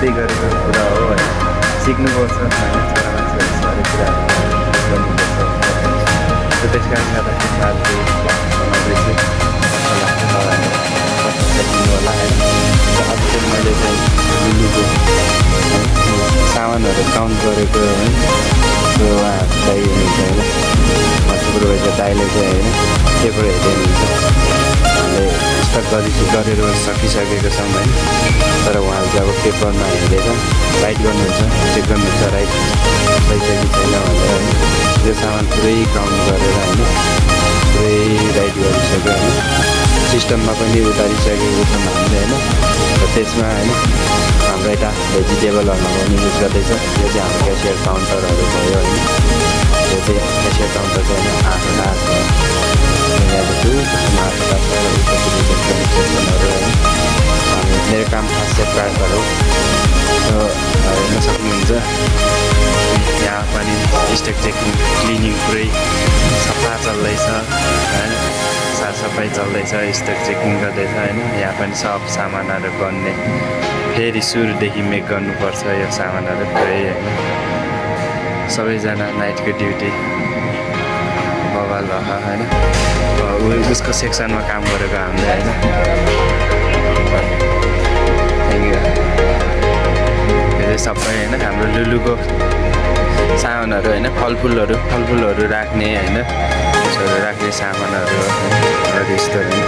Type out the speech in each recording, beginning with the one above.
सिक्दै गरेको कुरा हो होइन। सिक्नुपर्छ होइन, छोरा मान्छेहरू हरेक कुराहरू गर्नुपर्छ। त्यस कारणले गर्दाखेरि आज बनाउँदैछु। कस्तो लाग्छ तपाईँहरूलाई, कस्तो देखिनु होला होइन। र अब चाहिँ मैले चाहिँ लुलुको सामानहरू काउन्ट गरेको है। त्यो उहाँहरू दाइ हुनुहुन्छ होइन, सुपरभाइजर दाइले चाहिँ होइन पेपर हेर्दै हुनुहुन्छ। हामीले स्टक गरेर सकिसकेको छौँ होइन। तर उहाँले चाहिँ अब पेपरमा हेरेर राइट गर्नुहुन्छ, चेक गर्नुहुन्छ राइट सही छ कि छैन भनेर होइन। यो सामान पुरै काउन्ट गरेर होइन पुरै राइट गरिसक्यो होइन। सिस्टममा पनि उतारिसकेको छौँ हामीले होइन। र त्यसमा होइन हाम्रो यता भेजिटेबलहरूमा पनि युज गर्दैछ। यो चाहिँ हाम्रो क्यासियर काउन्टरहरू भयो होइन। यो चाहिँ क्यासियर काउन्टर चाहिँ होइन 8वटा छ। छु त्यसमा 8वटा छ र सेक्सनहरू होइन। मेरो काम खास चाहिँ कार्डहरू हेर्न सक्नुहुन्छ। यहाँ पनि स्टक चेकिङ क्लिनिङ पुरै सफा चल्दैछ होइन। साफसफाइ चल्दैछ, स्टक चेकिङ गर्दैछ होइन। यहाँ पनि सब सामानहरू बन्ने फेरि सुरुदेखि मेक गर्नुपर्छ यो सामानहरू पुरै होइन। सबैजना नाइटको ड्युटी बवाल भयो होइन। उसको सेक्सनमा काम गरेको हामीले होइन। Thank you. यो चाहिँ सबै होइन हाम्रो लुलुको सामानहरू होइन। फलफुलहरू राख्ने होइन, त्यसहरू राख्ने सामानहरू हो यस्तो होइन।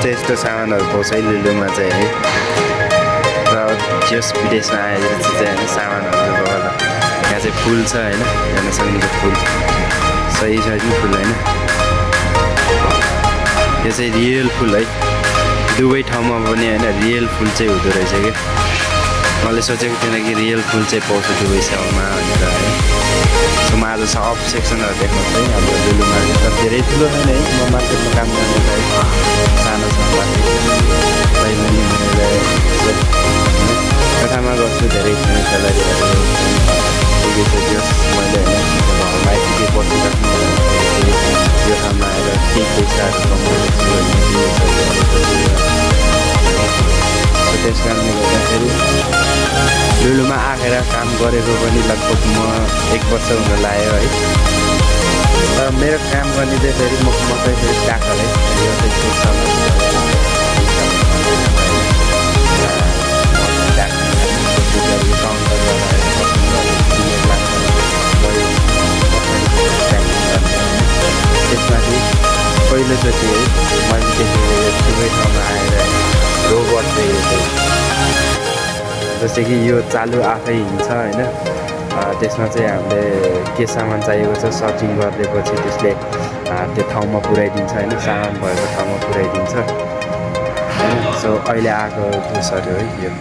त्यस्तो सामानहरू पाउँछ है लुलुमा चाहिँ है। र जस विदेशमा आएर चाहिँ होइन सामानहरू होला। यहाँ चाहिँ फुल छ होइन, हेर्न सक्नुहुन्छ फुल सही छ कि फुल होइन। यो चाहिँ रियल फुल है, दुवै ठाउँमा पनि होइन रियल फुल चाहिँ हुँदो रहेछ कि। मैले सोचेको थिइनँ कि रियल फुल चाहिँ पाउँछ दुवै ठाउँमा भनेर है। सो म आज सब सेक्सनहरू देखाउँछु है हाम्रो लुलु मार्केट। तर धेरै ठुलो छैन है, म मार्केटमा काम गर्ने है सानो छ मार्केट। कथामा गर्छु धेरै छैन स्यालेरीहरू ठिकै छ। त्यो मैले होइन घरमा आइपुगे बसिराख्नु यो ठाउँमा आएर केही पैसाहरू कमाउँदैछु होइन। त्यस कारणले गर्दाखेरि लुलुमा आएर काम गरेको पनि लगभग म 1 वर्ष हुन लाग्यो है। तर मेरो काम गर्ने चाहिँ फेरि म चाहिँ फेरि चाकर है। यो चाहिँ त्यसमाथि पहिलोचोटि है मैले देखेको यो दुवै ठाउँमा आएर रोबोट चाहिँ जस्तै कि यो चालु आफै हिँड्छ होइन। त्यसमा चाहिँ हामीले के सामान चाहिएको छ सर्चिङ गरिदिएपछि त्यसले त्यो ठाउँमा पुर्याइदिन्छ होइन। सामान भएको ठाउँमा पुर्याइदिन्छ। सो अहिले आएको जुसहरू है यो।